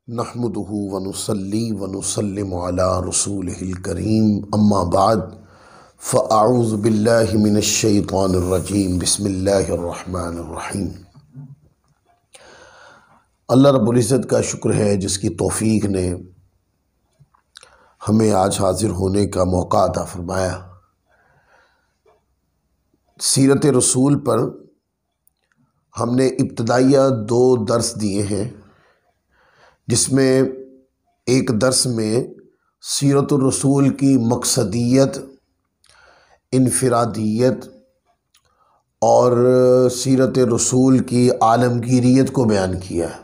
नहमदुहु व नुसल्ली व नुसल्लिमु अला रसूलिहिल करीम अम्मा बाद फ़अऊज़ु बिल्लाहि मिनश शैतानिर रजीम बिस्मिल्लाहिर रहमानिर रहीम। अल्लाह रब्बुल इज़्ज़त का शुक्र है जिसकी तौफ़ीक ने हमें आज हाज़िर होने का मौका अता फ़रमाया। सीरत रसूल पर हमने इब्तदाइया 2 दर्स दिए हैं, जिसमें एक दर्स में सीरतुर रसूल की मकसदियत, इनफिरादियत और सीरत रसूल की आलमगीरियत को बयान किया है,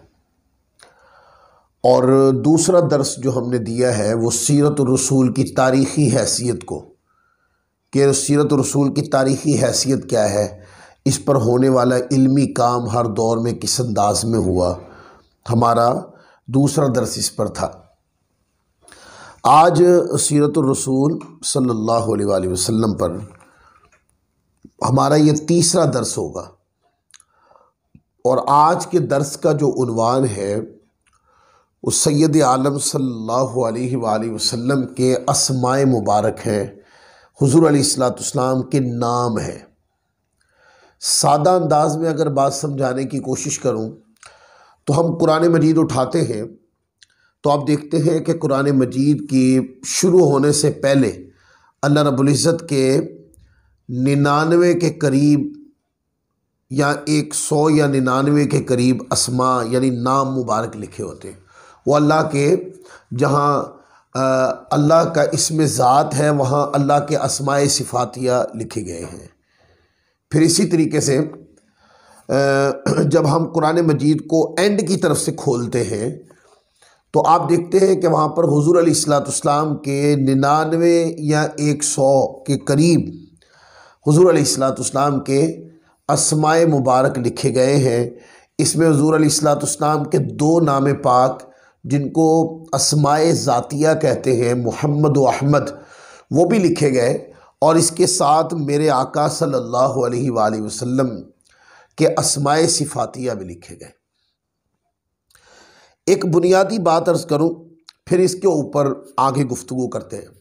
और दूसरा दर्स जो हमने दिया है वो सीरतुर रसूल की तारीख़ी हैसियत को, कि सीरतुर रसूल की तारीख़ी हैसियत क्या है, इस पर होने वाला इल्मी काम हर दौर में किस अंदाज में हुआ। हमारा दूसरा दर्स इस पर था। आज सीरतुर रसूल सल्लल्लाहु अलैहि वसल्लम पर हमारा ये तीसरा दर्स होगा, और आज के दर्स का जो उन्वान है वो सैयद आलम सल्लल्लाहु अलैहि वसल्लम के अस्माए मुबारक हैं, हुज़ूर अलैहिस्सलाम के नाम हैं। सादा अंदाज में अगर बात समझाने की कोशिश करूं तो हम कुरान मजीद उठाते हैं तो आप देखते हैं कि कुरान मजीद की शुरू होने से पहले अल्लाह रब्बुल इज़्ज़त के 99 के करीब या 100 या 99 के करीब अस्मा यानी नाम मुबारक लिखे होते हैं। वो अल्लाह के, जहाँ अल्लाह का इसमें ज़ात है वहाँ अल्लाह के अस्माए सिफ़ातिया लिखे गए हैं। फिर इसी तरीके से जब हम कुरान मजीद को एंड की तरफ से खोलते हैं तो आप देखते हैं कि वहाँ पर हुज़ूर अलैहिस्सलाम के 99 या 100 के करीब हुज़ूर अलैहिस्सलाम के अस्माए मुबारक लिखे गए हैं। इसमें हुज़ूर अलैहिस्सलाम के 2 नाम पाक जिनको अस्माए ज़ातिया कहते हैं, मोहम्मद व अहमद, वो भी लिखे गए, और इसके साथ मेरे आका सल्लल्लाहु अलैहि वसल्लम के अस्माए सिफ़ातिया भी लिखे गए। एक बुनियादी बात अर्ज़ करूं, फिर इसके ऊपर आगे गुफ्तगू करते हैं।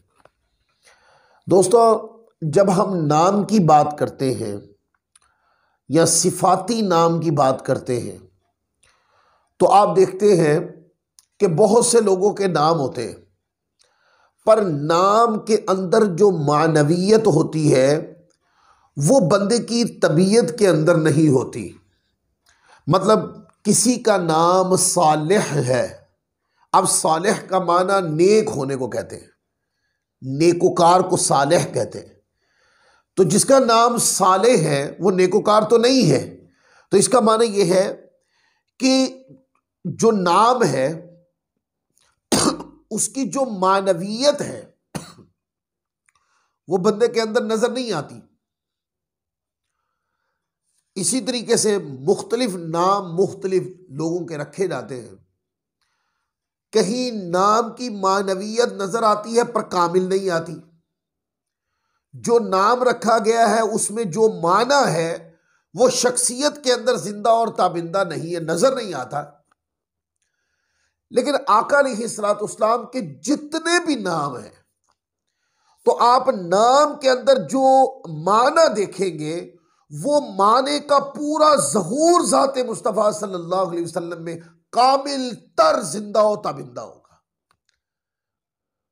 दोस्तों, जब हम नाम की बात करते हैं या सिफ़ाती नाम की बात करते हैं तो आप देखते हैं कि बहुत से लोगों के नाम होते हैं, पर नाम के अंदर जो मानवियत होती है वो बंदे की तबीयत के अंदर नहीं होती। मतलब किसी का नाम सालेह है, अब सालेह का माना नेक होने को कहते हैं, नेकोकार को सालेह कहते हैं। तो जिसका नाम सालेह है वो नेकोकार तो नहीं है। तो इसका माना यह है कि जो नाम है उसकी जो मानवियत है वो बंदे के अंदर नजर नहीं आती। इसी तरीके से मुख्तलिफ नाम मुख्तलिफ लोगों के रखे जाते हैं। कहीं नाम की मानवियत नजर आती है पर कामिल नहीं आती। जो नाम रखा गया है उसमें जो माना है वो शख्सियत के अंदर जिंदा और ताबिंदा नहीं है, नजर नहीं आता। लेकिन आका अलैहिस्सलाम के जितने भी नाम हैं तो आप नाम के अंदर जो माना देखेंगे वो माने का पूरा ज़हूर ज़ाते मुस्तफ़ा सल्लल्लाहु अलैहि वसल्लम में कामिल तर जिंदा और ताबिंदा होगा।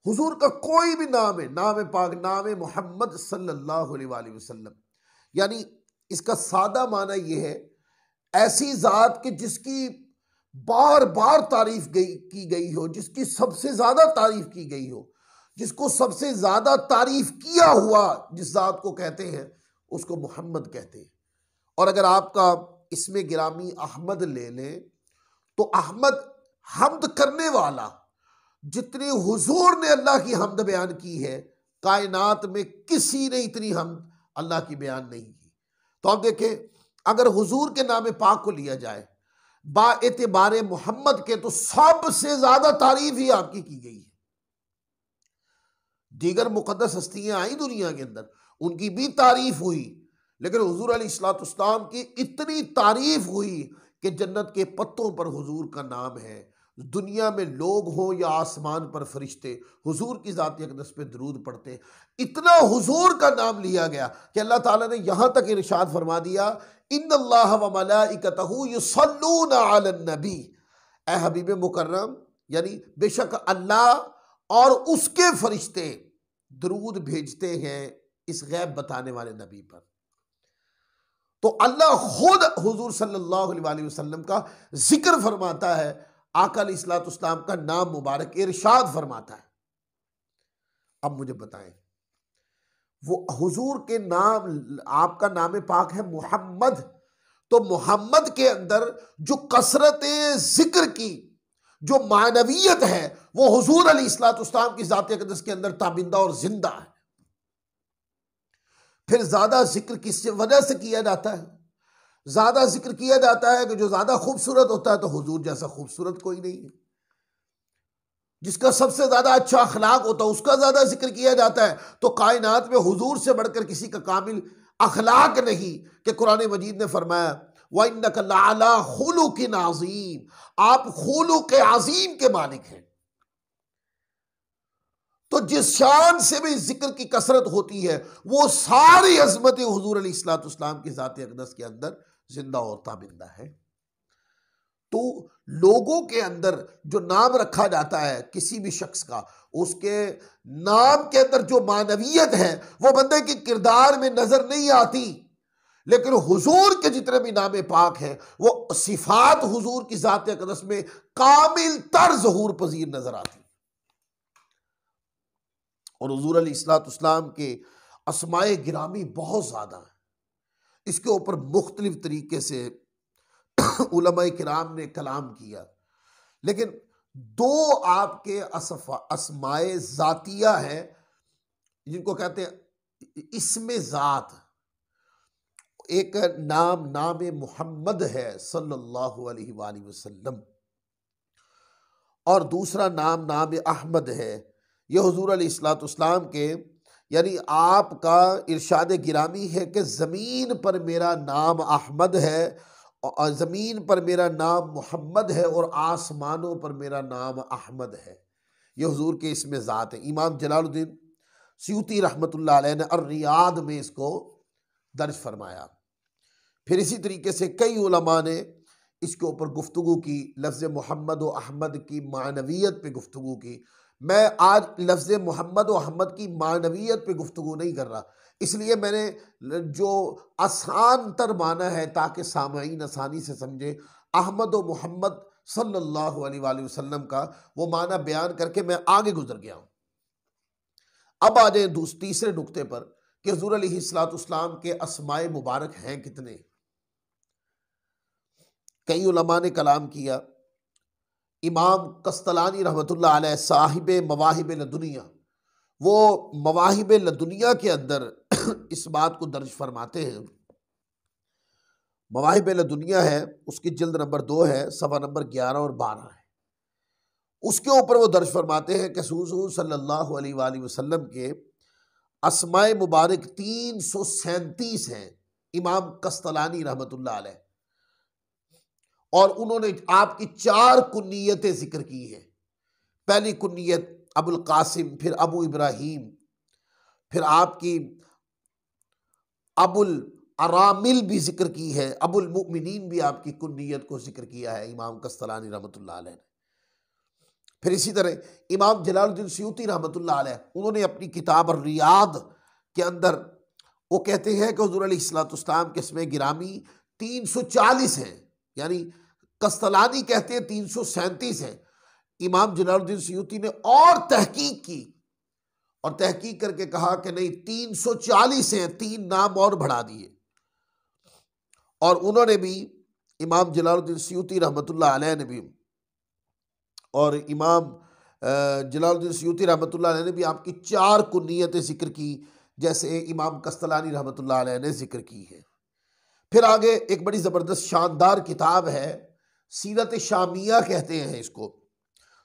हुजूर का कोई भी नाम है, नाम पाक नाम मोहम्मद सल्लल्लाहु अलैहि वसल्लम, यानी इसका सादा माना यह है, ऐसी ज़ात कि जिसकी बार बार तारीफ की गई हो, जिसकी सबसे ज़्यादा तारीफ की गई हो, जिसको सबसे ज़्यादा तारीफ किया हुआ जिस ज़ात को कहते हैं उसको मोहम्मद कहते हैं। और अगर आपका इसमें गिरामी अहमद ले लें तो अहमद हम्द करने वाला, जितनी हुजूर ने अल्लाह की हम्द बयान की है कायनात में किसी ने इतनी हम्द अल्लाह की बयान नहीं की। तो आप देखें, अगर हुजूर के नाम पाक को लिया जाए बाएतिबारे मोहम्मद के तो सबसे ज्यादा तारीफ ही आपकी की गई है। दीगर मुकद्दस हस्तियां आई दुनिया के अंदर, उनकी भी तारीफ हुई, लेकिन हुजूर अलैहिस्सलाम की इतनी तारीफ हुई कि जन्नत के पत्तों पर हुजूर का नाम है, दुनिया में लोग हों या आसमान पर फरिश्ते हुजूर की ज़ात अक़दस पे दरूद पढ़ते हैं। इतना हुजूर का नाम लिया गया कि अल्लाह ताला ने यहाँ तक इरशाद फरमा दिया, इन्नल्लाह व मलाइकतहू युसल्लूना अलन नबी। ए हबीब मुकर्रम, यानी बेशक अल्लाह और उसके फरिश्ते दरूद भेजते हैं इस गैब बताने वाले नबी पर। तो अल्लाह खुद हुजूर सल्लल्लाहु अलैहि वसल्लम का जिक्र फरमाता है, आका अलैहिस्सलाम का नाम मुबारक इरशाद फरमाता है। अब मुझे बताएं, वो हुजूर के नाम, आपका नाम पाक है मोहम्मद, तो मोहम्मद के अंदर जो कसरत जिक्र की जो मानवियत है वो हुजूर अलैहिस्सलाम की ज़ात अक़दस के अंदर ताबिंदा और जिंदा है। फिर ज्यादा जिक्र किस वजह से किया जाता है? ज्यादा जिक्र किया जाता है कि जो ज्यादा खूबसूरत होता है, तो हुजूर जैसा खूबसूरत कोई नहीं है। जिसका सबसे ज्यादा अच्छा अखलाक होता है उसका ज्यादा जिक्र किया जाता है। तो कायनात में हुजूर से बढ़कर किसी का कामिल अखलाक नहीं कि कुरान मजीद ने फरमाया व इन्नका लअला खुलुकिन अज़ीम, आप खुलुक अज़ीम के मालिक हैं। तो जिस शान से भी जिक्र की कसरत होती है वो सारी अजमत हुजूर अलैहिस्सलाम की ज़ात अक़दस के अंदर जिंदा और ताबिंदा है। तो लोगों के अंदर जो नाम रखा जाता है किसी भी शख्स का, उसके नाम के अंदर जो मानवियत है वो बंदे की किरदार में नजर नहीं आती। लेकिन हुजूर के जितने भी नाम पाक हैं वो सिफात हुजूर की ज़ात अक़दस में कामिल तर ज़हूर पजीर नजर आती। और हुजूर अलैहिस्सलाम के अस्माए गिरामी बहुत ज़्यादा है। इसके ऊपर मुख्तलिफ तरीके से उलमाए किराम ने कलाम किया, लेकिन दो आपके अस्माए ज़ातिया हैं जिनको कहते हैं इसमें ज़ात। एक नाम मोहम्मद है सल्लल्लाहु अलैहि वसल्लम, और दूसरा नाम अहमद है। यह हुजूर अलैहिस्सलाम के, यानी आपका इरशाद गिरामी है कि ज़मीन पर मेरा नाम अहमद है और ज़मीन पर मेरा नाम मोहम्मद है और आसमानों पर मेरा नाम अहमद है। यह हुजूर के इसमें ज़ात है। इमाम जलालुद्दीन सयूती रहमतुल्लाह अलैह ने अर्रियाद में इसको दर्ज फरमाया। फिर इसी तरीके से कई उलमा ने इसके ऊपर गुफ्तगू की, लफ्ज़ मोहम्मद व अहमद की मानवियत पे गुफ्तगू की। मैं आज लफ्ज़ मोहम्मद व अहमद की मानवियत पे गुफ्तगू नहीं कर रहा, इसलिए मैंने जो आसान तर माना है ताकि सामईन आसानी से समझे, अहमद व मोहम्मद सल्लल्लाहु अलैहि वसल्लम का वो माना बयान करके मैं आगे गुजर गया हूँ। अब आ जाए तीसरे नुक्ते पर कि हुज़ूर अलैहिस्सलाम के अस्माए मुबारक हैं कितने। कई उलमा ने कलाम किया। इमाम कस्तलानी रहमतुल्लाह अलैह साहिब मवाहिब लदुनिया, वो मवाहिब लदुनिया के अंदर इस बात को दर्ज फरमाते हैं। मवाहिब लदुनिया है, उसकी जिल्द नंबर 2 है, सफ़ा नंबर 11 और 12 है। उसके ऊपर वो दर्ज फरमाते हैं कि हुज़ूर सल्लल्लाहु अलैहि वसल्लम के अस्माए मुबारक 337 हैं। इमाम कस्तलानी रहमतुल्लाह अलैह, और उन्होंने आपकी 4 कुन्नियतें जिक्र की हैं। पहली कुन्नियत अबुल कासिम, फिर अबू इब्राहिम, फिर आपकी अबुल अरामिल भी जिक्र की है, अबुल मुमिनीन भी आपकी कुन्नियत को जिक्र किया है इमाम कस्तलानी रहमतुल्लाह अलैह ने। फिर इसी तरह इमाम जलालुद्दीन सयूती रहमतुल्लाह अलैह, उन्होंने अपनी किताब रियाद के अंदर वो कहते हैं कि हुज़ूर अलैहिस्सलाम के इसमें गिरामी 340 हैं, यानी कस्तलानी कहते हैं 337 हैं। इमाम जलालुद्दीन सयूती ने और तहकीक की और तहकीक करके कहा कि नहीं 340 हैं, 3 नाम और बढ़ा दिए। और उन्होंने भी, इमाम जलालुद्दीन सयूती रहमतुल्लाह अलैह ने भी, और इमाम जलालुद्दीन सयूती रहमतुल्लाह अलैह ने भी आपकी 4 कुन्नियतें जिक्र की, जैसे इमाम कस्तलानी रहमतुल्लाह अलैह ने जिक्र की है। फिर आगे एक बड़ी ज़बरदस्त शानदार किताब है, सीरत शामिया कहते हैं इसको,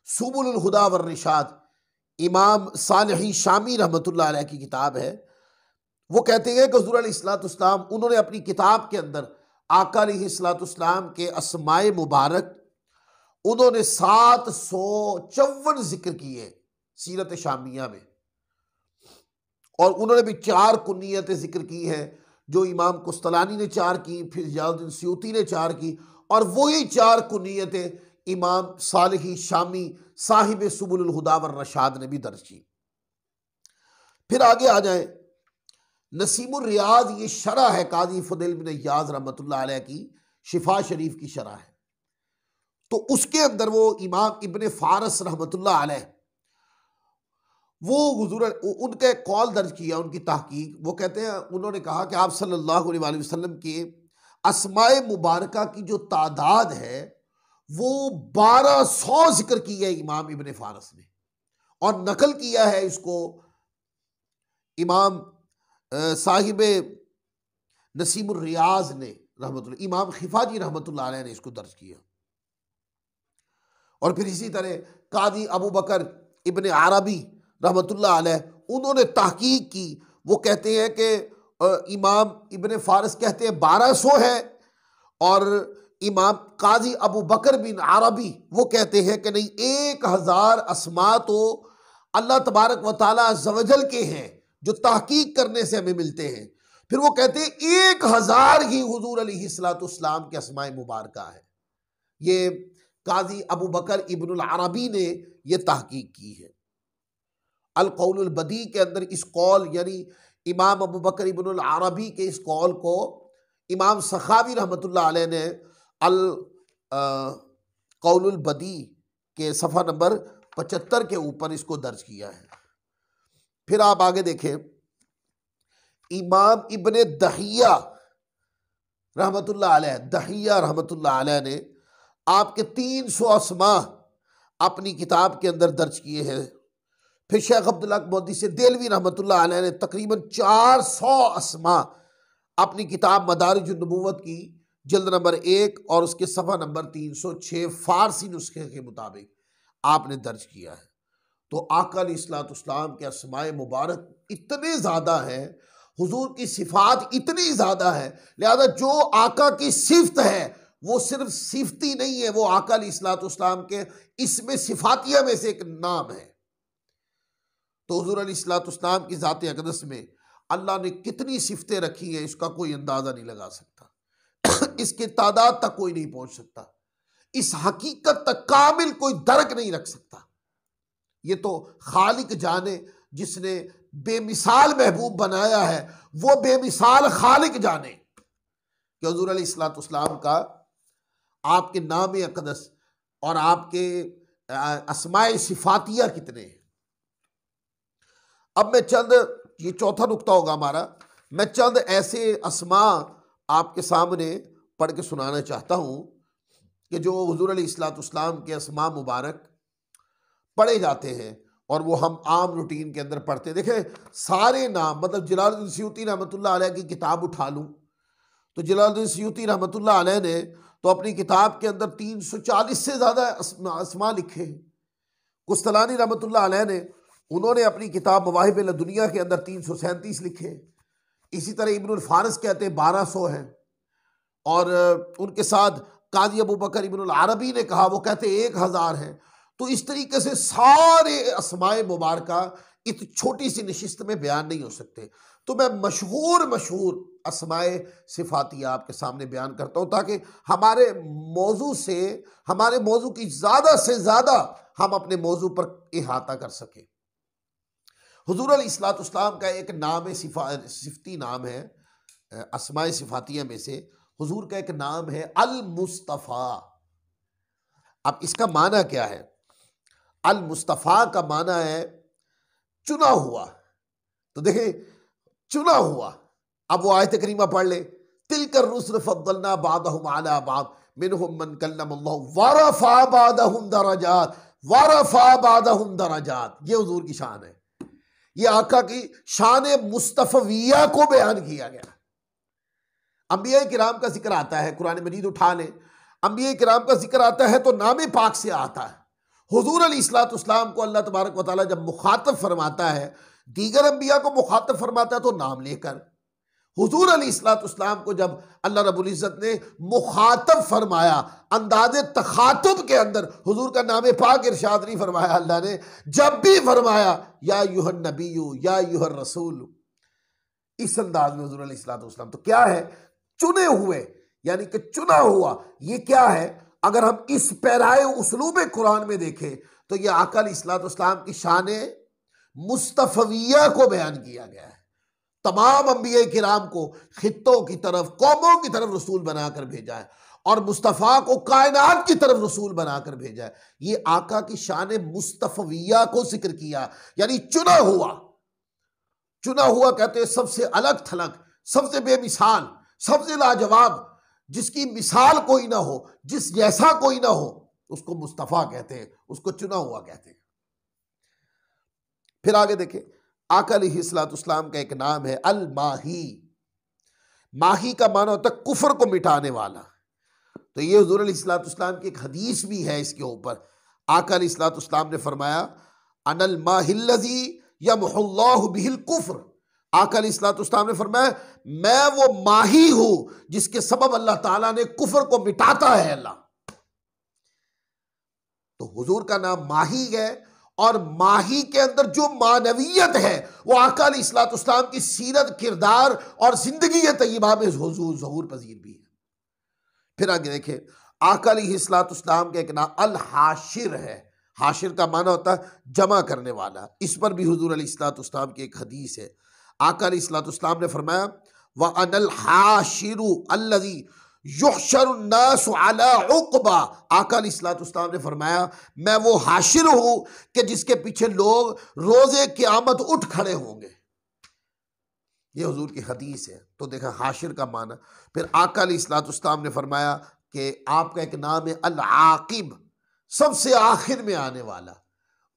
सुबुलुल हुदा वर रिशाद, इमाम सालिही शामी रहमतुल्लाह अलैह की किताब है। वो कहते हैं कि हुज़ूर अलैहिस्सलाम उन्होंने अपनी किताब के अंदर आका अलैहिस्सलाम के अस्माए मुबारक उन्होंने 754 जिक्र किए सीरत शामिया में, और उन्होंने भी 4 कुन्नियतें जिक्र की हैं जो इमाम कुस्तलानी ने 4 की, फिर जलालुद्दीन सयूती ने 4 की, और वही 4 कुन्नियतें इमाम सालिही शामी साहिब सुबुल हुदा व रशाद ने भी दर्ज की। फिर आगे आ जाए, नसीमुर रियाज ये शरह है काजी फुदैल बिन इयाज रहमतुल्लाह अलैह की, शिफा शरीफ की शरह है। तो उसके अंदर वो इमाम इब्ने फारस रहमतुल्लाह अलैह वो हुजूर उनके कौल दर्ज किया, उनकी तहकीक। वो कहते हैं, उन्होंने कहा कि आप सल्लल्लाहु अलैहि वसल्लम के अस्माए मुबारका की जो तादाद है वो 1200 जिक्र की है इमाम इब्ने फारस ने, और नकल किया है इसको इमाम साहिब नसीमुर रियाज ने रहमतुल्लाह, इमाम खिफाजी रहमतुल्लाह अलैह ने इसको दर्ज किया। और फिर इसी तरह कादी अबू बकर इब्ने अरबी रहमतुल्लाह अलैह उन्होंने तहकीक की। वो कहते हैं कि इमाम इब्ने फारस कहते हैं 1200 है, और इमाम काजी अबू बकर बिन अरबी वो कहते हैं कि नहीं, 1000 अस्मा तो अल्लाह तबारक व तआला अज़्ज़ व जल के हैं जो तहकीक करने से हमें मिलते हैं। फिर वो कहते हैं 1000 ही हुजूर अलैहिस्सलाम के अस्माए मुबारका है। ये काजी अबू बकर इब्नुल अरबी ने ये तहकीक की है। अल कौलुल बदी के अंदर इस कौल यानी इमाम अबू बकर इब्नुल अरबी के इस कौल को इमाम सखावी रहमतुल्लाह अलैह ने अल कौलुल बदी के सफ़ा नंबर 75 के ऊपर इसको दर्ज किया है। फिर आप आगे देखें, इमाम इब्ने दहिया रहमतुल्लाह अलैह ने आपके 300 अस्मा अपनी किताब के अंदर दर्ज किए हैं। फिर शेख अब्दुल हक मोहद्दिस देलवी रहमतुल्लाह अलैह ने तकरीबन 400 अस्मा अपनी किताब मदारिजुन नबुव्वत की जल्द नंबर 1 और उसके सफ़ा नंबर 306 फारसी नुस्खे के मुताबिक आपने दर्ज किया है। तो आका अलैहिस्सलाम के अस्माए मुबारक इतने ज़्यादा हैं, हुजूर की सिफ़ात इतनी ज़्यादा है, लिहाजा जो आका की सिफ़त है वो सिर्फ सिफ़ती नहीं है, वो आका अलैहिस्सलाम के इसमें सिफ़ातिया में से एक नाम है। तो हुजूर अलैहिस्सलाम की ज़ात अक़दस में अल्लाह ने कितनी सिफ़तें रखी हैं इसका कोई अंदाज़ा नहीं लगा सकता इसकी तादाद तक कोई नहीं पहुँच सकता, इस हकीकत तक कामिल कोई दर्क नहीं रख सकता। ये तो खालिक जाने, जिसने बेमिसाल महबूब बनाया है वो बेमिसाल खालिक जाने कि हुजूर अलैहिस्सलाम का आपके नाम अक़दस और आपके अस्माए सिफ़ातिया कितने हैं। अब मैं चंद, ये चौथा नुक्ता होगा हमारा, मैं चंद ऐसे अस्मा आपके सामने पढ़ के सुनाना चाहता हूँ कि जो हुजूर अलैहिस्सलाम के अस्मा मुबारक पढ़े जाते हैं और वो हम आम रूटीन के अंदर पढ़ते हैं। देखें सारे नाम, मतलब जलालुद्दीन सयूती रहमतुल्लाह अलैह की किताब उठा लूँ तो जलालुद्दीन सयूती रहमतुल्लाह अलैह ने तो अपनी किताब के अंदर 340 से ज़्यादा अस्मा लिखे हैं। कुस्तलानी रहमतुल्लाह अलैह ने उन्होंने अपनी किताब मवाहिब लदुनिया के अंदर 337 लिखे। इसी तरह इब्नुल फारस कहते हैं 1200 हैं, और उनके साथ काजी अबू बकर इब्नुल अरबी ने कहा, वो कहते हैं 1000 हैं। तो इस तरीके से सारे अस्माए मुबारका इस छोटी सी नशिस्त में बयान नहीं हो सकते। तो मैं मशहूर अस्माए सिफ़ातिया आपके सामने बयान करता हूँ ताकि हमारे मौजू की ज़्यादा से ज़्यादा हम अपने मौजू पर इहाता कर सकें। हुजूर अलैहिस्सलाम का एक नाम है, सिफ़ती नाम है अस्माए सिफ़ातिया में से, हुजूर का एक नाम है अल मुस्तफ़ा। अब इसका माना क्या है? अल मुस्तफ़ा का माना है चुना हुआ। तो देखें चुना हुआ। अब वो आयत करीमा पढ़ ले, तिलकर रुसल फद्दलना बादहुम अला बाद मिनहुम मन कल्लमल्लाहु व रफ़ा बादहुम दरजात व रफ़ा बादहुम दरजात। ये हुजूर की शान है, ये आका की शान मुस्तफ़विया को बयान किया गया। अंबिया किराम का जिक्र आता है, कुरान मजीद उठा लें, अंबिया किराम का जिक्र आता है तो नाम पाक से आता है। हुजूर अलैहिस्सलाम को अल्लाह तबारक व तआला जब मुखातब फरमाता है, दीगर अंबिया को मुखातब फरमाता है तो नाम लेकर, हुजूर अलैहिस्सलाम को जब अल्लाह रब्बुल इज़्ज़त ने मुखातब फरमाया, अंदाज़े तखातुब के अंदर हुजूर का नाम पाक इरशाद नहीं फरमाया अल्लाह ने, जब भी फरमाया या अय्युहन नबिय्यु या अय्युहर रसूल, इस अंदाज में हुजूर अलैहिस्सलाम। तो क्या है? चुने हुए, यानी कि चुना हुआ। ये क्या है? अगर हम इस पैराए उसलूब कुरान में देखें तो ये आका अलैहिस्सलाम की शान मुस्तफविया को बयान किया गया है। तमाम अंबिया किराम को खित्तों की तरफ, कौमों की तरफ रसूल बनाकर भेजा है और मुस्तफ़ा को कायनात की तरफ रसूल बनाकर भेजा है। ये आका की शान मुस्तफविया को जिक्र किया, यानी चुना हुआ। चुना हुआ कहते हैं सबसे अलग थलग, सबसे बेमिसाल, सबसे लाजवाब, जिसकी मिसाल कोई ना हो, जिस जैसा कोई ना हो, उसको मुस्तफ़ा कहते हैं, उसको चुना हुआ कहते हैं। फिर आगे देखें, आका अलैहिस्सलाम का एक नाम है अल माही। माही का माना होता है कुफर को मिटाने वाला। तो ये हुजूर अलैहिस्सलाम की एक हदीस भी है इसके ऊपर। आका अलैहिस्सलाम ने फरमाया अनल माहिल्लज़ी यमहुल्लाहु बिहिल कुफ्र। आका अलैहिस्सलाम ने फरमाया मैं वो माही हूं जिसके सबब अल्लाह ताला ने कुफर को मिटाता है अल्लाह। तो हुजूर का नाम माही है और माही के अंदर जो मानवियत है वो आका अलैहिस्सलाम की सीरत, किरदार और जिंदगी तय्यबा में हुजूर ज़हूर पजीर भी है। फिर आगे देखें, आका अलैहिस्सलाम का एक नाम अल हाशिर है। हाशिर का माना होता है जमा करने वाला। इस पर भी हुजूर अलैहिस्सलाम की एक हदीस है। आका अलैहिस्सलाम ने फरमाया व अनल हाशिरु अल्लज़ी युहशरुन नासु अला उक़बा। आका अलैहिस्सलाम ने फरमाया मैं वो हाशिर हूं कि जिसके पीछे लोग रोजे क़यामत उठ खड़े होंगे। ये हुजूर की हदीस है। तो देखा हाशिर का माना। फिर आका अलैहिस्सलाम ने फरमाया कि आपका एक नाम है अल आकिब, सबसे आखिर में आने वाला,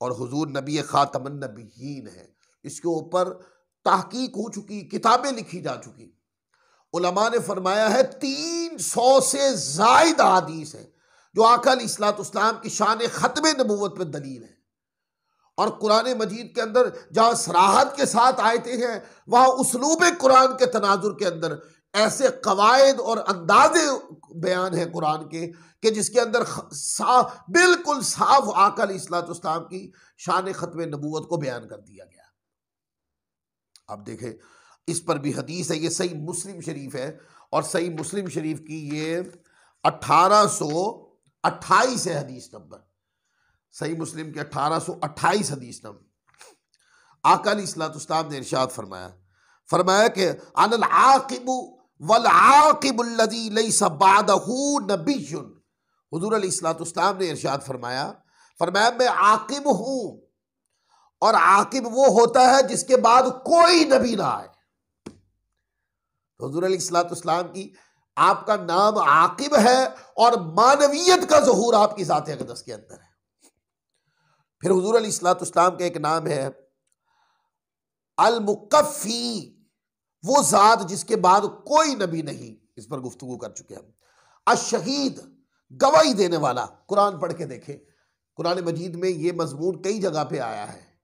और हुजूर नबी खातमुन नबिय्यीन है। इसके ऊपर तहकीक हो चुकी, किताबें लिखी जा चुकी। उलमा ने फरमाया है 300 से ज़ायद हदीस है जो आका अलैहिस्सलाम की शान खत्म नबूवत में दलील है। और कुरान मजीद के अंदर जहाँ सराहत के साथ आयते हैं, वहाँ उसलूब कुरान के तनाजुर के अंदर ऐसे कवायद और अंदाजे बयान है कुरान के कि जिसके अंदर बिल्कुल साफ आका अलैहिस्सलाम की शान खत्म नबूवत को बयान कर दिया गया। अब देखें, इस पर भी हदीस है। ये सही मुस्लिम शरीफ है और सही मुस्लिम शरीफ की ये 1828 है हदीस नंबर। सही मुस्लिम के 1828 हदीस नंबर। आका अलैहिस्सलाम ने इरशाद फरमाया कि अनल आकिबु वल आकिबुल्लज़ी लैसा बादहू नबिय्युन। हुजूर अलैहिस्सलाम ने इरशाद फरमाया मैं आकिब हूं और आकिब वो होता है जिसके बाद कोई नबी ना आए। तो हुजूर अलैहिस्सलाम की आपका नाम आकिब है और मानवियत का ज़हूर आपकी ज़ात अक़दस के अंदर है। फिर हुजूर अलैहिस्सलाम का एक नाम है अल मुकफ़ी, वो ज़ात जिसके बाद कोई नबी नहीं। इस पर गुफ्तगू कर चुके हम। अश-शहीद, गवाही देने वाला। कुरान पढ़ के देखें, कुरान मजीद में ये मजमून कई जगह पे आया है।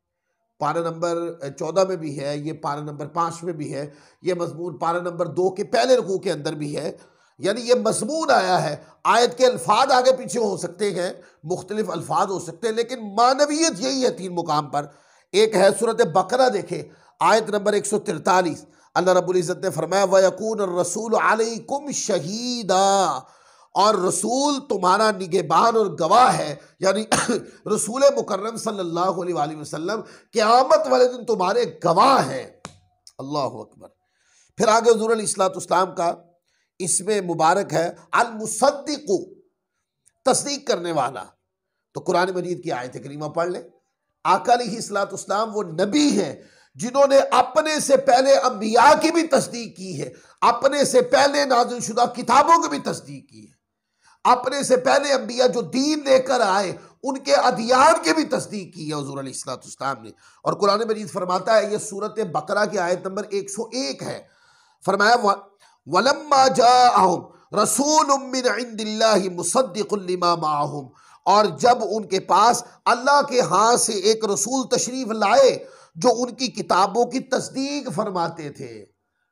पारा नंबर 14 में भी है, ये पारा नंबर 5 में भी है, ये मजमून पारा नंबर 2 के पहले रुकू के अंदर भी है। यानी ये मजमून आया है। आयत के अल्फाज आगे पीछे हो सकते हैं, मुख्तलिफ अल्फाज हो सकते हैं, लेकिन मानवियत यही है 3 मुकाम पर। एक है सूरत बकरा, देखे आयत नंबर 143। अल्लाह रब्बुल इज़्ज़त ने फरमाया वयकून रसूल अलैकुम शहीदा, और रसूल तुम्हारा निगहबान और गवाह है। यानी रसूल मुकर्रम सल्लल्लाहु अलैहि वसल्लम क़यामत वाले दिन तुम्हारे गवाह हैं। अल्लाहु अकबर। फिर आगे हुज़ूर अलैहिस्सलाम का इसमें मुबारक है अल मुसद्दिक़ु, तस्दीक करने वाला। तो कुरान मजीद की आयत करीमा पढ़ ले। आका अलैहिस्सलाम वो नबी हैं जिन्होंने अपने से पहले अंबिया की भी तस्दीक की है, अपने से पहले नाज़िल शुदा किताबों की भी तस्दीक की है, अपने से पहले अंबिया जो दीन लेकर आए उनके अदियान की भी तस्दीक की है हुज़ूर अलैहिस्सलाम ने। और कुरान मजीद फरमाता है, यह सूरत बकरा की आयत नंबर 101 है। फरमाया वलम्मा जाअहुम रसूलुम मिन इंदिल्लाहि मुसद्दिकुल लिमा माअहुम, और जब उनके पास अल्लाह के हाथ से एक रसूल तशरीफ लाए जो उनकी किताबों की तस्दीक फरमाते थे।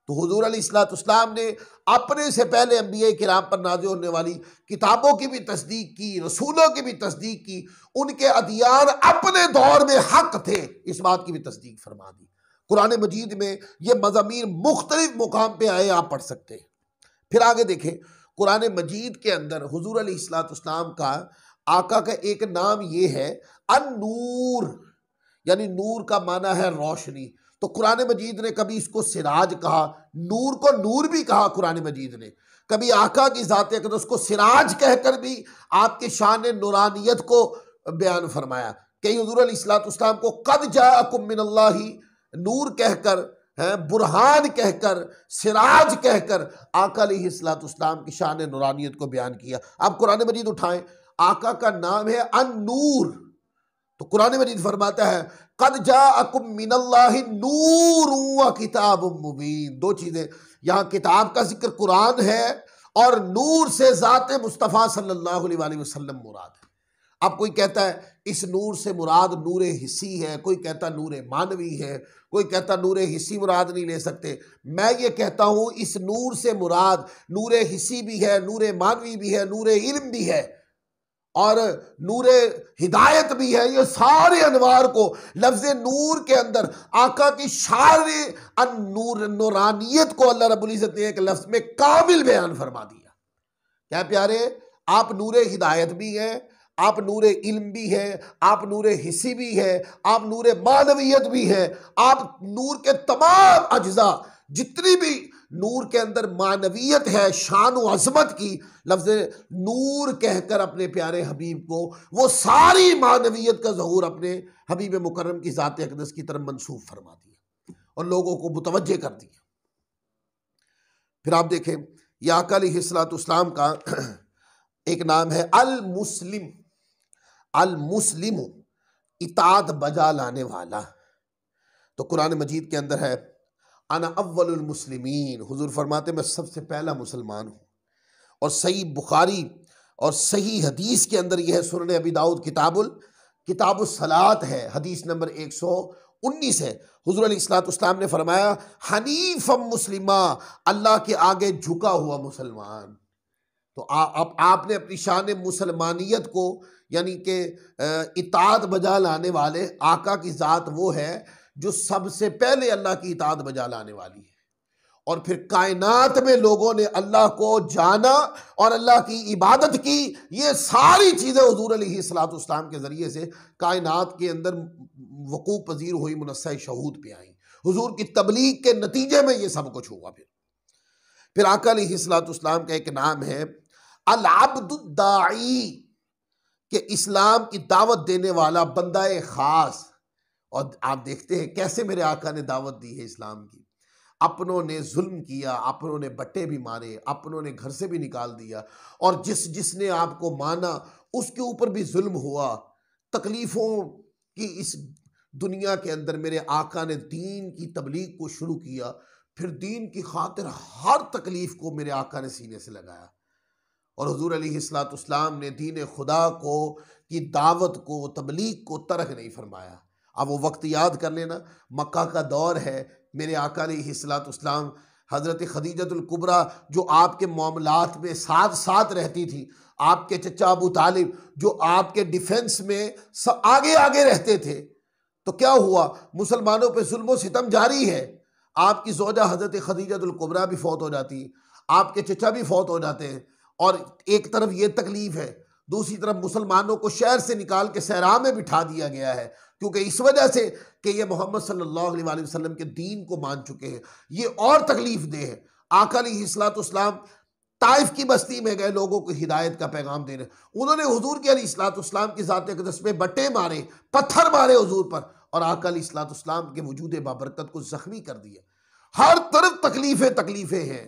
तो हुजूर अलैहिस्सलाम ने अपने से पहले अंबिया किराम पर नाज़िल होने वाली किताबों की भी तस्दीक की, रसूलों की भी तस्दीक की, उनके अदियान अपने दौर में हक थे, इस बात की भी तस्दीक फरमा दी। कुरान मजीद में ये मज़ामीन मुख्तलिफ मुकाम पे आए, आप पढ़ सकते हैं। फिर आगे देखें, कुरान मजीद के अंदर हुजूर अलैहिस्सलाम का आका का एक नाम ये है अन-नूर, यानी नूर का माना है रोशनी। तो कुरान मजीद ने कभी इसको सिराज कहा, नूर को नूर भी कहा कुरान मजीद ने, कभी आका की ज़ात अक़दस को सिराज कहकर भी आपके शान नूरानियत को बयान फरमाया। कई हुज़ूर अलैहिस्सलाम को कद जाअकुम मिनल्लाहि नूर कहकर, बुरहान कहकर, सिराज कहकर आका अलैहिस्सलाम की शान नूरानियत को बयान किया। आप कुरान मजीद उठाएं, आका का नाम है अन-नूर, तो कुरान मजीद फरमाता है कद जाअकुम मिनल्लाहि नूरुन व किताबुम मुबीन। दो चीजें, यहाँ किताब का जिक्र कुरान है और नूर से ज़ात मुस्तफ़ा सल्लल्लाहु अलैहि वसल्लम मुराद है। अब कोई कहता है इस नूर से मुराद नूर हिस्सी है, कोई कहता नूर मानवी है, कोई कहता नूर हिस्सी मुराद नहीं ले सकते। मैं ये कहता हूँ इस नूर से मुराद नूर हिस्सी भी है, नूर मानवी भी है, नूर इल्म भी है और नूर हिदायत भी है। ये सारे अनवार को लफ्ज़ नूर के अंदर आका की सारे नूर नूरानियत को अल्लाह रब्बुल इज़्ज़त ने एक लफ्ज़ में कामिल बयान फरमा दिया। क्या प्यारे, आप नूर हिदायत भी हैं, आप नूर इल्म भी है, आप नूर हिस्सी भी है, आप नूर मानवियत भी है, आप नूर के तमाम अज्जा, जितनी भी नूर के अंदर मानवियत है, शान व अज़मत की, लफ्ज़ नूर कहकर अपने प्यारे हबीब को वो सारी मानवियत का ज़हूर अपने हबीब मुकर्रम की ज़ात अक़दस की तरफ मंसूब फरमा दिया और लोगों को मुतवज्जे कर दिया। फिर आप देखें, या आका अलैहिस्सलाम का एक नाम है अल मुस्लिम, अल मुस्लिम इताअत बजा लाने वाला। तो कुरान मजीद के अंदर है अना अव्वलुल मुस्लिमीन, हुजूर फरमाते मैं सबसे पहला मुसलमान हूँ। और सही बुखारी और सही हदीस के अंदर यह है, सुनन अबी दाऊद किताबुस सलात है, हदीस नंबर 119 है। हुजूर अलैहिस्सलाम ने फरमाया हनीफम मुस्लिमा, अल्लाह के आगे झुका हुआ मुसलमान। तो अब आपने अपनी शान मुसलमानियत को, यानी कि इताअत बजा लाने वाले आका की ज़ात वो है जो सबसे पहले अल्लाह की इताअत बजा लाने वाली है, और फिर कायनात में लोगों ने अल्लाह को जाना और अल्लाह की इबादत की। ये सारी चीज़ें हुजूर अलैहिस्सलाम के ज़रिए से कायनात के अंदर वक़ूअ पज़ीर हुई, मुनस्सा शहूद पे आई। हुजूर की तबलीग के नतीजे में ये सब कुछ हुआ। फिर आका अलैहिस्सलाम का एक नाम है अल अब्दुद्दाई, कि इस्लाम की दावत देने वाला बंदा ख़ास। और आप देखते हैं कैसे मेरे आका ने दावत दी है इस्लाम की। अपनों ने जुल्म किया, अपनों ने बट्टे भी मारे, अपनों ने घर से भी निकाल दिया, और जिसने आपको माना उसके ऊपर भी जुल्म हुआ। तकलीफ़ों की इस दुनिया के अंदर मेरे आका ने दीन की तबलीग को शुरू किया, फिर दीन की खातिर हर तकलीफ़ को मेरे आका ने सीने से लगाया। और हुजूर अलैहिस्सलाम ने दीन खुदा को की दावत को, तबलीग को तरक नहीं फरमाया। अब वो वक्त याद कर लेना, मक्का का दौर है, मेरे आका अलैहिस्सलाम हज़रत खदीजतुल कुबरा जो आपके मामलात में साथ साथ रहती थी, आपके चचा अबू तालिब जो आपके डिफेंस में आगे आगे रहते थे, तो क्या हुआ, मुसलमानों पे जुल्म सितम जारी है। आपकी ज़ौजा हज़रत खदीजतुल कुबरा भी फौत हो जाती, आपके चचा भी फौत हो जाते हैं, और एक तरफ ये तकलीफ़ है, दूसरी तरफ मुसलमानों को शहर से निकाल के सहरा में बिठा दिया गया है, क्योंकि इस वजह से कि ये मोहम्मद सल्लल्लाहु अलैहि वसल्लम के दीन को मान चुके हैं। ये और तकलीफ दे है। आका अलैहिस्सलाम ताइफ की बस्ती में गए लोगों को हिदायत का पैगाम देने, उन्होंने हुजूर के अलैहिस्सलाम की ज़ात अक़दस पे बट्टे मारे, पत्थर मारे हुजूर पर, और आका अलैहिस्सलाम के वजूद बाबरकत को ज़ख्मी कर दिया। हर तरफ तकलीफ़ें हैं,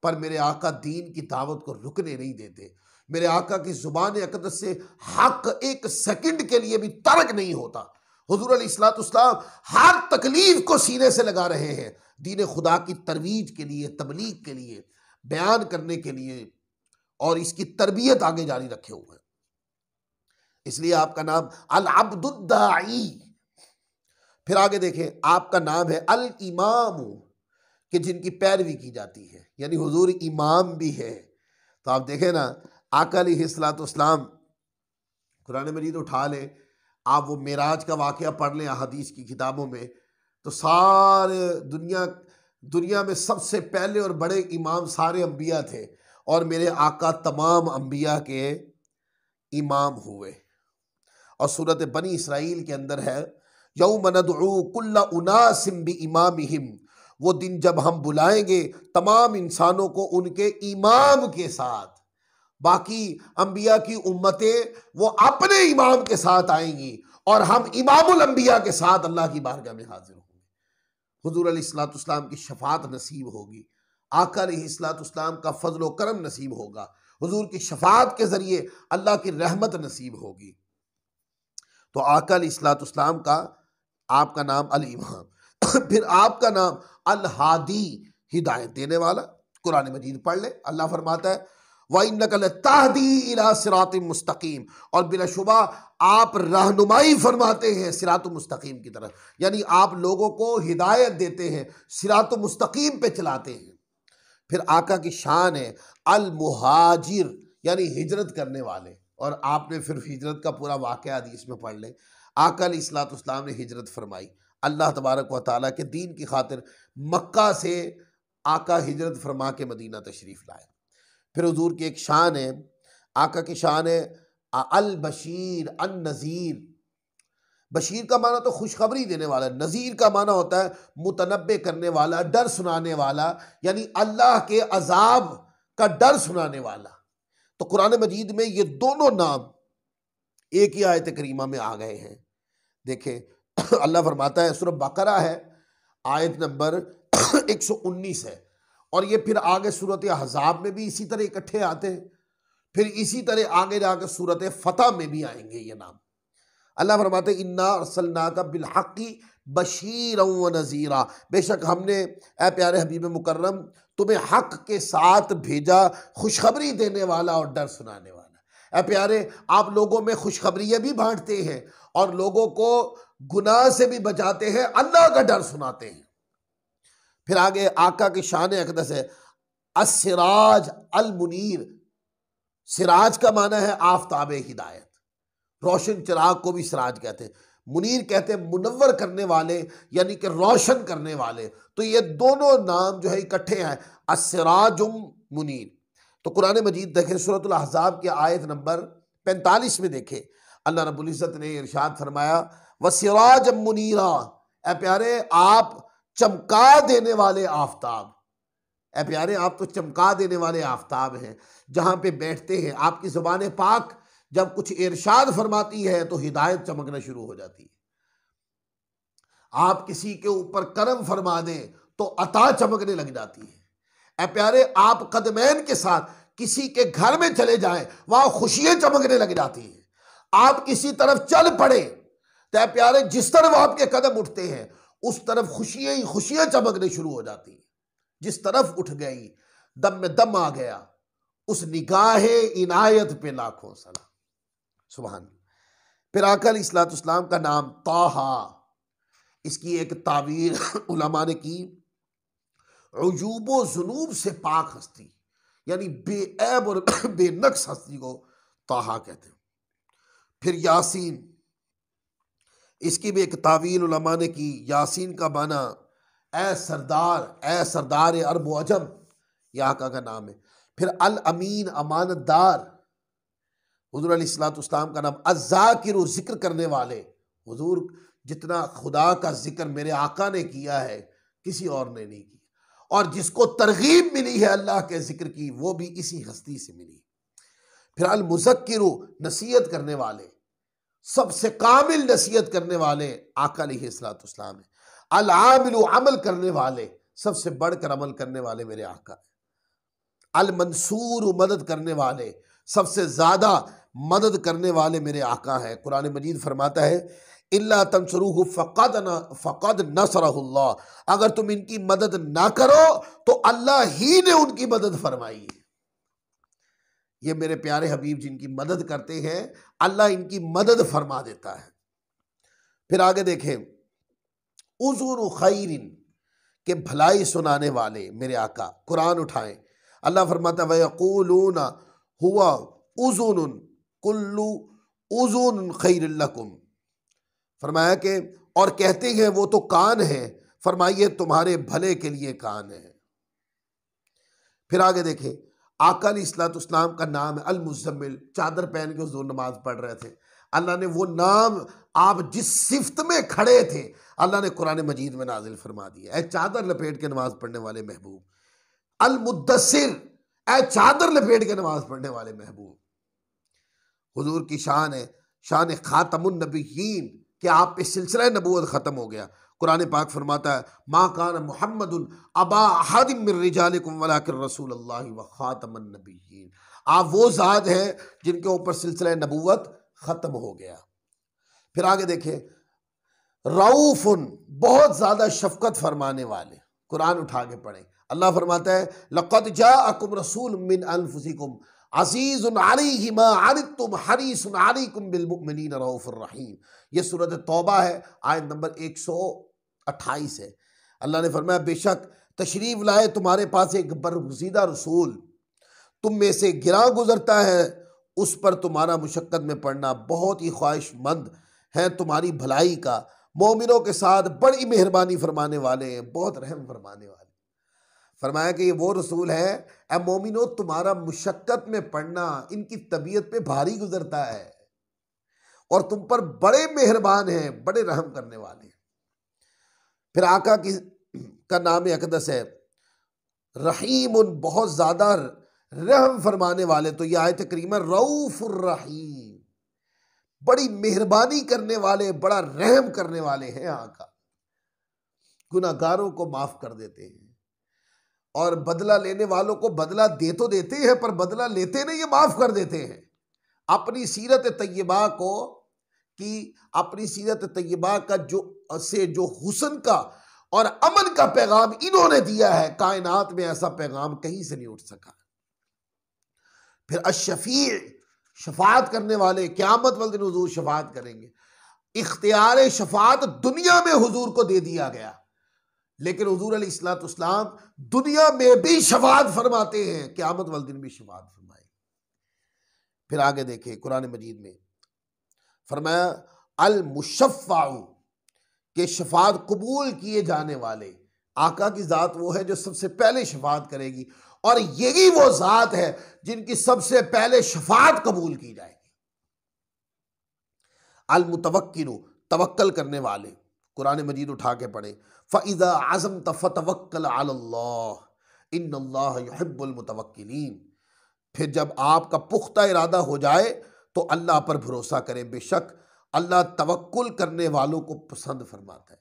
पर मेरे आका दीन की दावत को रुकने नहीं देते। मेरे आका की ज़ुबान अक़दस से हक एक सेकंड के लिए भी तर्क नहीं होता। हुजूर अलैहिस्सलाम हर तकलीफ को सीने से लगा रहे हैं, दीन खुदा की तरवीज के लिए, तबलीग के लिए, बयान करने के लिए, और इसकी तरबियत आगे जारी रखे हुए हैं। इसलिए आपका नाम अल अब्दुद्दाई। फिर आगे देखें, आपका नाम है अल इमाम, कि जिनकी पैरवी की जाती है, यानी हुजूर इमाम भी है। तो आप देखें ना, आका अलैहिस्सलाम, कुरान मजीद उठा लें, आप वो मेराज का वाक़या पढ़ लें हदीस की किताबों में, तो सारे दुनिया में सबसे पहले और बड़े इमाम सारे अंबिया थे, और मेरे आका तमाम अंबिया के इमाम हुए। और सूरत बनी इसराइल के अंदर है, यौम नदउ कुल्ला उनासिम बिइमामिहिम, वो दिन जब हम बुलाएंगे तमाम इंसानों को उनके इमाम के साथ। बाकी अंबिया की उम्मतें वो अपने इमाम के साथ आएंगी, और हम इमामुल अंबिया के साथ अल्लाह की बारगाह में हाजिर होंगे। हुजूर अलैहिस्सलाम की शफात नसीब होगी, आका अलैहिस्सलाम का फजल व करम नसीब होगा, हुजूर की शफात के ज़रिए अल्लाह की रहमत नसीब होगी। तो आका अलैहिस्सलाम का आपका नाम अल इमाम फिर आपका नाम अल हादी, हिदायत देने वाला। कुरान मजीद पढ़ ले, अल्लाह फरमाता है व इन्नका लतहदी इला सिरातिम मुस्तकीम, और बिलाशुबा आप रहनुमाई फरमाते हैं सिरातुल मुस्तकीम की तरफ, यानी आप लोगों को हिदायत देते हैं, सिरातुल मुस्तकीम पे चलाते हैं। फिर आका की शान है अल मुहाजिर, यानी हिजरत करने वाले। और आपने फिर हिजरत का पूरा वाक़या हदीस में पढ़ लें, आका अलैहिस्सलाम ने हिजरत फरमाई अल्लाह तबारक व तआला के दीन की खातिर। मक्का से आका हिजरत फरमा के मदीना तशरीफ़ लाए। फिर हुजूर की एक शान है, आका की शान है अल बशीर अन नज़ीर। बशीर का माना तो खुशखबरी देने वाला, नज़ीर का माना होता है मुतनब्बे करने वाला, डर सुनाने वाला, यानी अल्लाह के अजाब का डर सुनाने वाला। तो कुरान मजीद में ये दोनों नाम एक ही आयत करीमा में आ गए हैं। देखें अल्लाह फरमाता है, सूरह बकरा है, आयत नंबर 119 है, और ये फिर आगे सूरत अहज़ाब में भी इसी तरह इकट्ठे आते हैं, फिर इसी तरह आगे जाकर सूरत फतह में भी आएंगे ये नाम। अल्लाह फरमाते इन्ना अरसलनाका बिलहक़्क़ि बशीरन व नज़ीरा, बेशक हमने ए प्यारे हबीब मुकर्रम तुम्हें हक़ के साथ भेजा, खुशखबरी देने वाला और डर सुनाने वाला। ए प्यारे, आप लोगों में खुशखबरियाँ भी बांटते हैं और लोगों को गुनाह से भी बचाते हैं, अल्लाह का डर सुनाते हैं। फिर आगे आका की शान अक़दस है अस्सिराज अल मुनीर। सिराज का माना है आफताब हिदायत, रोशन चिराग को भी सिराज कहते हैं, मुनीर कहते हैं मुनव्वर करने वाले, यानी कि रोशन करने वाले। तो ये दोनों नाम जो है इकट्ठे हैं, अस्सिराजुम मुनीर। तो कुरान मजीद देखें, सूरतुल अहज़ाब की आयत नंबर 45 में देखें, अल्लाह रब्बुल इज़्ज़त ने इरशाद फरमाया वसिराजम मुनीरा, ए प्यारे आप चमका देने वाले आफताब। ए प्यारे, आप तो चमका देने वाले आफताब हैं, जहाँ पे बैठते हैं आपकी ज़ुबान पाक जब कुछ इरशाद फरमाती है तो हिदायत चमकना शुरू हो जाती है। आप किसी के ऊपर करम फरमा दें तो अता चमकने लग जाती है। ए प्यारे, आप कदमैन के साथ किसी के घर में चले जाएं, वहां खुशियां चमकने लग जाती हैं। आप किसी तरफ चल पड़े तो ए प्यारे, जिस तरफ आपके कदम उठते हैं उस तरफ खुशियां ही खुशियां चमकने शुरू हो जाती हैं। जिस तरफ उठ गई दम में दम आ गया, उस निगाहे इनायत पे लाखों सलाम, सुभान। फिर आका अलैहिस्सलाम का नाम ताहा, इसकी एक तावीर उलमा ने की, उजूबो जुनूब से पाक हस्ती, यानी बेऐब और बेनक्स हस्ती को ताहा कहते हैं। फिर यासीन, इसकी भी एक तावील उलमा ने की, यासीन का माना ए सरदार अरब व अजम, यह आका का नाम है। फिर अल अमीन, अमानतदार। हुजूर अलैहिस्सलाम का नाम अज़्ज़ाकिरु, जिक्र करने वाले। हुजूर जितना खुदा का जिक्र मेरे आका ने किया है किसी और ने नहीं किया, और जिसको तरगीब मिली है अल्लाह के जिक्र की वो भी इसी हस्ती से मिली। फिर अल मुज़क्किरु, नसीहत करने वाले, सबसे कामिल नसीहत करने वाले आका अलैहिस्सलाम है। अल आमिलु, अमल करने वाले, सबसे बढ़कर अमल करने वाले मेरे आका है। अल मंसूर, मदद करने वाले, सबसे ज्यादा मदद करने वाले मेरे आका है। कुरान मजीद फरमाता है इल्ला तंसुरूहु फ़क़द नसरहुल्लाह, अगर तुम इनकी मदद ना करो तो अल्लाह ही ने उनकी मदद फरमाई है। ये मेरे प्यारे हबीब जिनकी मदद करते हैं अल्लाह इनकी मदद फरमा देता है। फिर आगे देखें उज़ुरु खैरिन, कि भलाई सुनाने वाले मेरे आका कुरान उठाएं। अल्लाह फरमाता है वयक़ूलूना हुवा उज़ुनुन कुल्लु उज़ुन खैरुल लकुम, फरमाया कि और कहते हैं वो तो कान है, फरमाइए तुम्हारे भले के लिए कान है। फिर आगे देखें, आका अलैहिस्सलाम का नाम है अल-मुज़म्मिल, चादर पहन के हुज़ूर नमाज पढ़ रहे थे। अल्लाह ने वो नाम आप जिस सिफ्त में खड़े थे अल्लाह ने कुरान मजीद में नाजिल फरमा दिया। ऐ चादर लपेट के नमाज पढ़ने वाले महबूब, अल-मुद्दस्सिर, ऐ चादर लपेट के नमाज पढ़ने वाले महबूब। हुजूर की शान है, शान खातमुन नबिय्यीन, कि आप पे सिलसिला नबूवत ख़त्म हो गया। कुरान पाक फरमाता है मा कान मुहम्मदुन अबा अहदिम मिन रिजालिकुम वलाकिन रसूलुल्लाहि व खातमुन नबिय्यीन। आप वो ज़ात हैं जिनके ऊपर सिलसिला नबूवत ख़त्म हो गया। फिर आगे देखें, रऊफ़ुन, बहुत ज़्यादा शफ़क़त फरमाने वाले, कुरान उठा के पढ़ें। अल्लाह फरमाता है लक़द जाअकुम रसूलुम मिन अनफुसिकुम अज़ीज़ुन अलैहि मा अनित्तुम हरीसुन अलैकुम बिल मुमिनीन रऊफ़ुर रहीम। ये सूरत तौबा है, आयत नंबर 128 है। अल्लाह ने फरमाया बेशक तशरीफ़ लाए तुम्हारे पास एक बरगुज़ीदा रसूल, तुम में से गिरा गुजरता है, उस पर तुम्हारा मुशक्क़त में पड़ना बहुत ही ख्वाहिशमंद है तुम्हारी भलाई का, मोमिनों के साथ बड़ी मेहरबानी फरमाने वाले हैं, बहुत रहम फरमाने वाले। फरमाया कि ये वो रसूल है, ए मोमिनो तुम्हारा मुशक्क़त में पड़ना इनकी तबीयत पे भारी गुजरता है और तुम पर बड़े मेहरबान हैं, बड़े रहम करने वाले हैं। फिर आका का नाम अक़दस है रहीमुन, बहुत ज़्यादा रहम फरमाने वाले। तो यह आयत करीमा रऊफ़ुर रहीम, बड़ी मेहरबानी करने वाले, बड़ा रहम करने वाले हैं। आका गुनाहगारों को माफ़ कर देते हैं और बदला लेने वालों को बदला दे तो देते हैं, पर बदला लेते नहीं, ये माफ़ कर देते हैं। अपनी सीरत तैयबा को कि अपनी सीरत तैयबा का जो हुस्न का और अमन का पैगाम इन्होंने दिया है, कायनात में ऐसा पैगाम कहीं से नहीं उठ सका। फिर अश-शफ़ी, शफात करने वाले, क़यामत वाले दिन हुजूर शफात करेंगे। इख्तियार शफात दुनिया में हुजूर को दे दिया गया, लेकिन हुजूर अलैहिस्सलाम दुनिया में भी शफात फरमाते हैं, क़यामत वाले दिन भी शफात फरमाएंगे। फिर आगे देखें, कुरान मजीद में फरमाया अल मुशफ़्फ़अ, के शफात कबूल किए जाने वाले। आका की ज़ात वो है जो सबसे पहले शफात करेगी और यही वो ज़ात है जिनकी सबसे पहले शफात कबूल की जाएगी। अल मुतवक्किल, तवक्कल करने वाले, कुरान मजीद उठा के पढ़े फ़इज़ा अज़म्त फ़तवक्कल अलल्लाह इन्नल्लाह युहिब्बुल मुतवक्किलीन। फिर जब आपका पुख्ता इरादा हो जाए तो अल्लाह पर भरोसा करें, बेशक अल्लाह तवक्कुल करने वालों को पसंद फरमाता है।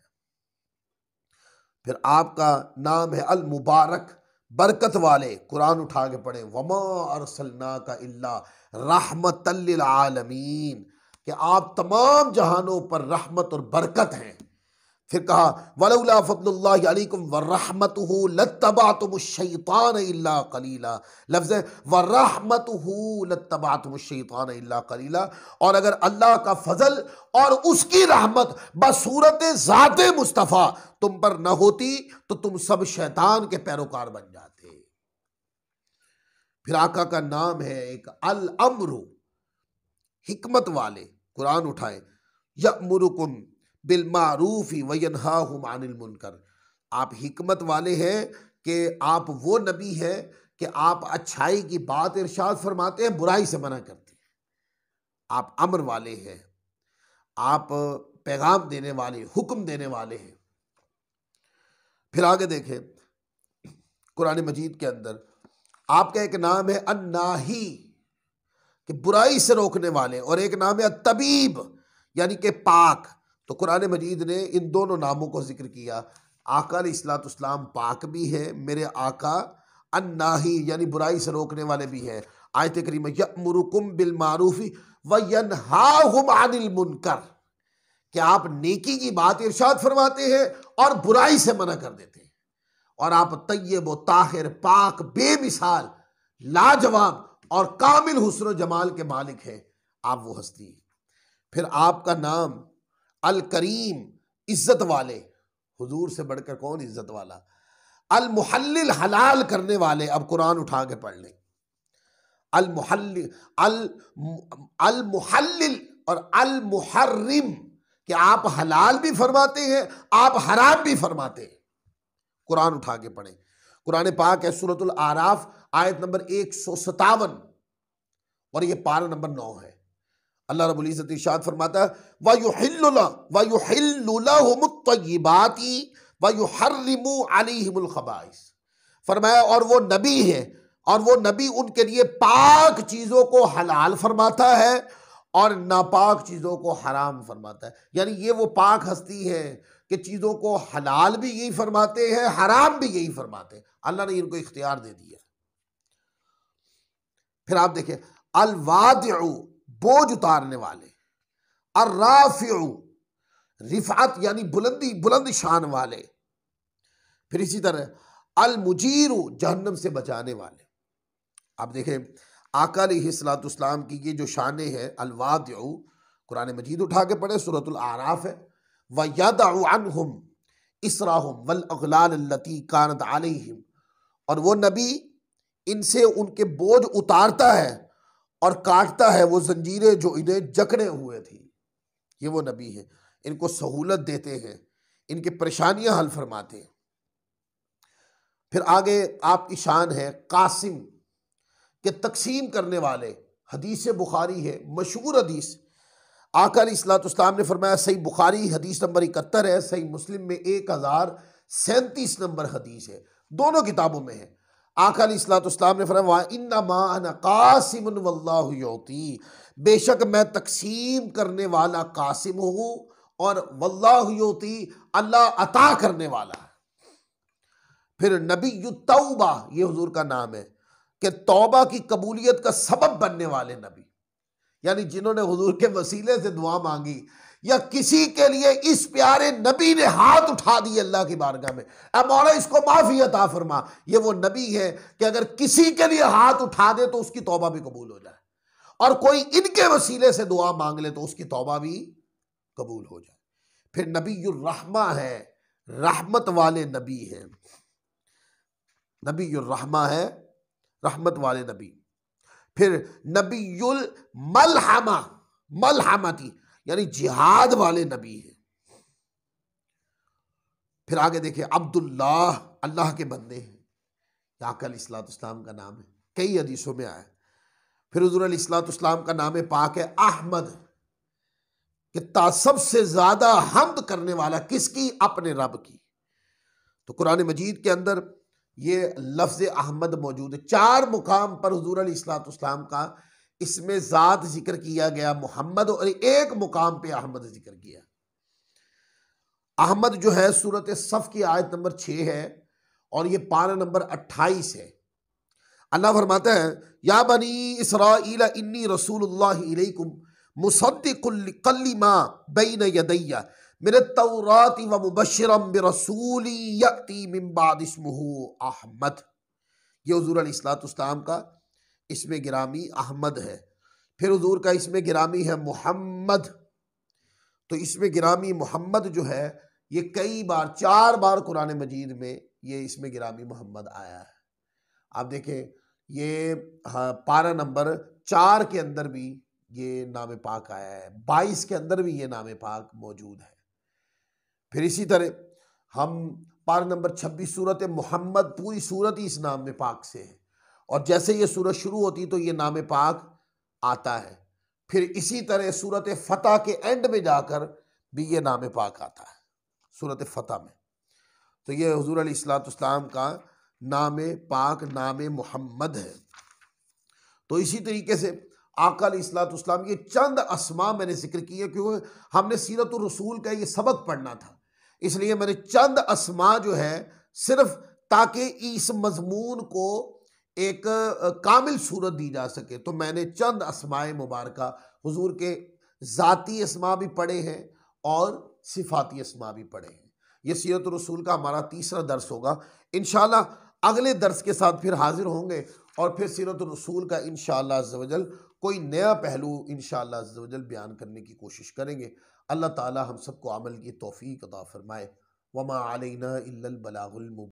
फिर आपका नाम है अल मुबारक, बरकत वाले, कुरान उठा के पढ़े वमा अरसलनाका इल्ला रहमतल लिल आलमीन, कि आप तमाम जहानों पर रहमत और बरकत हैं। फिर कहा वलौला फज़लुल्लाहि अलैकुम व रहमतुहु लत्तबअतुमुश शैतान इल्ला कलीला, लफ्ज़ व रहमतुहु लत्तबअतुमुश शैतान इल्ला कलीला, और अगर अल्लाह का फजल और उसकी रहमत बसूरत ज़ाते मुस्तफ़ा तुम पर न होती तो तुम सब शैतान के पैरोकार बन जाते। फिर आका का नाम है एक अल अम्रु, हिकमत वाले, कुरान उठाए यअमुरुकुम बिल मारूफी व यनहाहुम अनिल मुनकर। आप हिकमत वाले हैं कि आप वो नबी हैं कि आप अच्छाई की बात इरशाद फरमाते हैं, बुराई से मना करते हैं। आप अमर वाले हैं, आप पैगाम देने वाले, हुक्म देने वाले हैं। फिर आगे देखें, कुरान मजीद के अंदर आपका एक नाम है अन्नाही, कि बुराई से रोकने वाले, और एक नाम है तबीब, यानी कि पाक। तो कुरान मजीद ने इन दोनों नामों को जिक्र किया। आका अलैहिस्सलाम पाक भी है, मेरे आका अन्नाही यानी बुराई से रोकने वाले भी हैं। आयत करीमा यअमुरुकुम बिल मारूफी व यनहाहुम अनिल मुनकर, कि आप नेकी की बात इरशाद फरमाते हैं और बुराई से मना कर देते हैं, और आप तय्यब व ताहिर, पाक, बेमिसाल, लाजवाब और कामिल हुस्न जमाल के मालिक हैं, आप वो हस्ती। फिर आपका नाम अल करीम, इज्जत वाले, हुजूर से बढ़कर कौन इज्जत वाला। अल मुहल्लिल, हलाल करने वाले। अब कुरान उठा के पढ़ लें। अल मुहल्लिल, अल मुहल्लिल और अल मुहर्रिम, कि आप हलाल भी फरमाते हैं, आप हराम भी फरमाते हैं। कुरान उठा के पढ़ें। कुरान पाक है सूरतुल आराफ आयत नंबर 157 और ये पारा नंबर 9 है। अल्लाह रब्बुल इज्जत इरशाद फरमाता है वयुहिल्लु लहुमुत तय्यिबाति वयुहर्रिमु अलैहिमुल खबाइस। फरमाया और वो नबी है, और वो नबी उनके लिए पाक चीजों को हलाल फरमाता है और नापाक चीजों को हराम फरमाता है। यानी ये वो पाक हस्ती है कि चीजों को हलाल भी यही फरमाते हैं, हराम भी यही फरमाते हैं। अल्लाह ने इनको इख्तियार दे दिया। फिर आप देखें, अल वादिउ, बोझ उतारने वाले, अर्राफिउ, रिफात यानी बुलंदी, बुलंद शान वाले। फिर इसी तरह अल मुजीरु, जहन्नम से बचाने वाले। आप देखें आका अलैहिस्सलाम की ये जो शाने हैं, अल वादिउ, कुरान मजीद उठा के पढ़े, सूरतुल आराफ है। व यदउ अन्हुम इसराहुम वल अगलाल अल्लती कानत अलैहिम, और वो नबी इनसे उनके बोझ उतारता है और काटता है वो जंजीरें जो इन्हें जकड़े हुए थी। ये वो नबी है, इनको सहूलत देते हैं, इनकी परेशानियां हल फरमाते हैं। फिर आगे आपकी शान है कासिम, के तकसीम करने वाले। हदीस बुखारी है, मशहूर हदीस। आका अलैहिस्सलाम ने फरमाया, सही बुखारी हदीस नंबर 71 है, सही मुस्लिम में 1037 नंबर हदीस है, दोनों किताबों में है। आका अलैहिस्सलाम ने फरमाया इन्नमा अना कासिमुन वल्लाहु युती, बेशक मैं तकसीम करने वाला कासिम हूँ और वल्लाहु युती, अल्लाह अता करने वाला है। फिर नबी तौबा, ये हुजूर का नाम है कि तौबा की कबूलियत का सबब बनने वाले नबी, यानी जिन्होंने हुजूर के वसीले से दुआ मांगी या किसी के लिए इस प्यारे नबी ने हाथ उठा दिए अल्लाह की बारगाह में, अब मौला इसको माफी अता फरमा। ये वो नबी है कि अगर किसी के लिए हाथ उठा दे तो उसकी तौबा भी कबूल हो जाए, और कोई इनके वसीले से दुआ मांग ले तो उसकी तौबा भी कबूल हो जाए। फिर नबीयुर रहमा है, रहमत वाले नबी है। नबीयुर रहमा है, रहमत वाले नबी। फिर नबीयुल मलहमा, मलहमती यानी जिहाद वाले नबी है। फिर आगे देखिए अब्दुल्लाह, अल्लाह के बंदे हैं। आका अलैहिस्सलाम का नाम है, कई हदीसों में आया। फिर हुजूर अलैहिस्सलाम का नाम पाक है अहमद, कि सबसे ज्यादा हम्द करने वाला किसकी, अपने रब की। तो कुरान मजीद के अंदर ये लफ्ज़ अहमद मौजूद है। 4 मुकाम पर हुजूर अलैहिस्सलाम का इसमें ज़ात जिक्र किया गया मोहम्मद, और 1 मुकाम पे अहमद जिक्र किया। अहमद जो है सूरत सफ की आयत नंबर 6 है और ये पारा नंबर 28 है। अल्लाह फरमाता है या बनी इसराइल इन्नी रसूलुल्लाह इलैकुम मुसद्दिकुल लिमा बैन यदैया मिन तौरात व मुबश्शिरम बिरसूली यअती मिन बाद इस्मुहु अहमद। ये हुजूर अलैहिस्सलाम का इसमें गिरामी अहमद है। फिर हुजूर का इसमें गिरामी है मोहम्मद। तो इसमें गिरामी मोहम्मद जो है ये कई बार, 4 बार कुरान मजीद में ये इसमें गिरामी मोहम्मद आया है। आप देखें ये पारा नंबर 4 के अंदर भी ये नाम पाक आया है, 22 के अंदर भी ये नाम पाक मौजूद है। फिर इसी तरह हम पारा नंबर 26 सूरत मोहम्मद, पूरी सूरत ही इस नाम में पाक से है, और जैसे ये सूरत शुरू होती तो ये नाम पाक आता है। फिर इसी तरह सूरत फतह के एंड में जाकर भी ये नाम पाक आता है, सूरत फतह में। तो ये हुजूर अलैहिस्सलाम का नाम पाक नाम मोहम्मद है। तो इसी तरीके से आका अलैहिस्सलाम ये चंद अस्मा मैंने जिक्र किए, क्योंकि हमने सीरतुर रसूल का ये सबक पढ़ना था, इसलिए मैंने चंद अस्मा जो है सिर्फ ताकि इस मजमून को एक कामिल सूरत दी जा सके, तो मैंने चंद अस्माए मुबारका हुजूर के ज़ाती अस्मा भी पढ़े हैं और सिफाती अस्मा भी पढ़े हैं। ये सीरतुर रसूल का हमारा 3रा दर्स होगा। इंशाअल्लाह अगले दर्स के साथ फिर हाजिर होंगे और फिर सीरतुर रसूल का इंशाअल्लाह अज़्ज़ व जल कोई नया पहलू इंशाअल्लाह अज़्ज़ व जल बयान करने की कोशिश करेंगे। अल्लाह ताला हम सबको अमल की तौफीक अता फरमाए। वमा अलैना इल्लल बलागुल मुबीन।